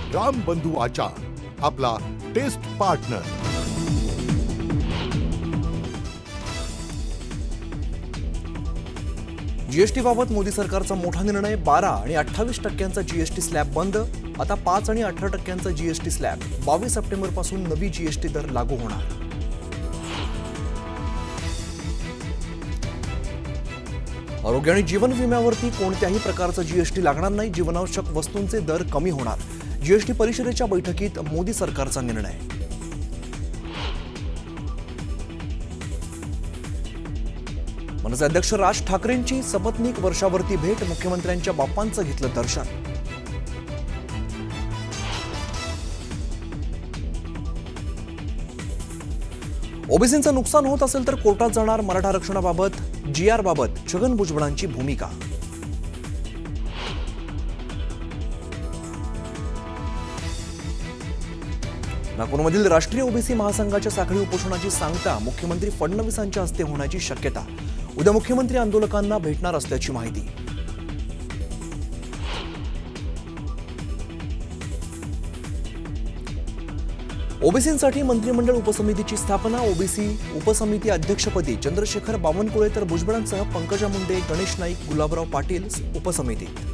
राम बंधू आचार, आपला टेस्ट पार्टनर। जीएसटी बाबत मोदी सरकारचा मोठा निर्णय। 12 आणि 28% जीएसटी स्लॅब बंद। आता 5 आणि 18% जीएसटी स्लॅब। 22 सप्टेंबर पासून नवी जीएसटी दर लागू होणार। आरोग्य आणि जीवन विम्यावरती कोणत्याही प्रकारचा जीएसटी लागणार नाही। जीवनावश्यक वस्तूंचे दर कमी होणार। जीएसटी परिषदेच्या बैठकीत मोदी सरकारचा निर्णय। मनसे अध्यक्ष राज ठाकरेंची सपत्नीक वर्षावरती भेट। मुख्यमंत्र्यांच्या बाप्पांचं घेतलं दर्शन। ओबीसींचं नुकसान होत असेल तर कोर्टात जाणार। मराठा आरक्षणाबाबत जीआर बाबत छगन भुजबळांची भूमिका। नागपूरमधील राष्ट्रीय ओबीसी महासंघाच्या साखळी उपोषणाची सांगता मुख्यमंत्री फडणवीसांच्या हस्ते होण्याची शक्यता। उद्या मुख्यमंत्री आंदोलकांना भेटणार असल्याची माहिती। ओबीसींसाठी मंत्रिमंडळ उपसमितीची स्थापना। ओबीसी उपसमिती अध्यक्षपदी चंद्रशेखर बावनकुळे तर भुजबळांसह पंकजा मुंडे, गणेश नाईक, गुलाबराव पाटील उपसमितीत।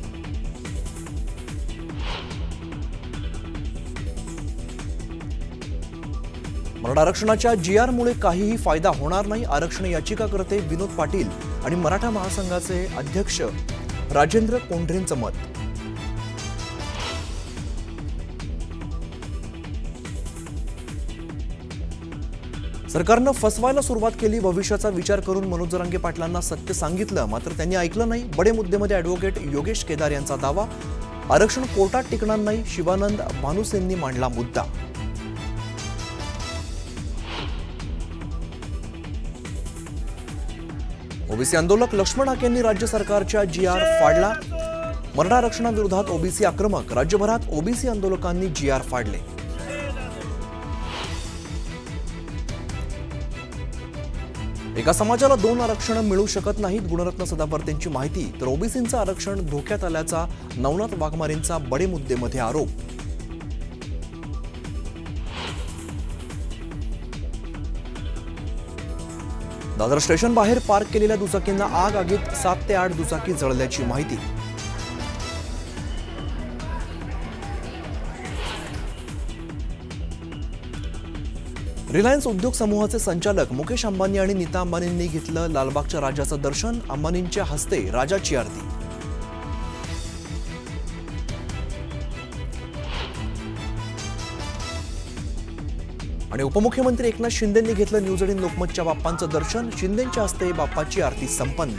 मराठा आरक्षणाच्या जीआरमुळे काहीही फायदा होणार नाही। आरक्षण याचिकाकर्ते विनोद पाटील आणि मराठा महासंघाचे अध्यक्ष राजेंद्र कोंढरेंचं मत। सरकारनं फसवायला सुरुवात केली। भविष्याचा विचार करून मनोज जरांगे पाटलांना सत्य सांगितलं, मात्र त्यांनी ऐकलं नाही। बडे मुद्देमध्ये ॲडव्होकेट योगेश केदार यांचा दावा। आरक्षण कोर्टात टिकणार नाही। शिवानंद भानुसेंनी मांडला मुद्दा। ओबीसी आंदोलक लक्ष्मण हाकेंनी राज्य सरकारच्या जीआर फाडला। मराठा आरक्षणाविरोधात ओबीसी आक्रमक। राज्यभरात ओबीसी आंदोलकांनी जीआर फाडले। एका समाजाला 2 आरक्षण मिळू शकत नाहीत। गुणरत्न सदावर्तेंची माहिती। तर ओबीसींचं आरक्षण धोक्यात आल्याचा नवनाथ वाघमारेंचा बडे मुद्देमध्ये आरोप। दादर स्टेशन बाहेर पार्क केलेल्या दुचाकींना आग। आगीत 7 ते 8 दुचाकी जळल्याची माहिती। रिलायन्स उद्योग समूहाचे संचालक मुकेश अंबानी आणि नीता अंबानींनी घेतलं लालबागच्या राजाचं दर्शन। अंबानींच्या हस्ते राजाची आरती। आणि उपमुख्यमंत्री एकनाथ शिंदेंनी घेतलं न्यूज 18 लोकमतच्या बाप्पांचं दर्शन। शिंदेंच्या हस्ते बाप्पाची आरती संपन्न।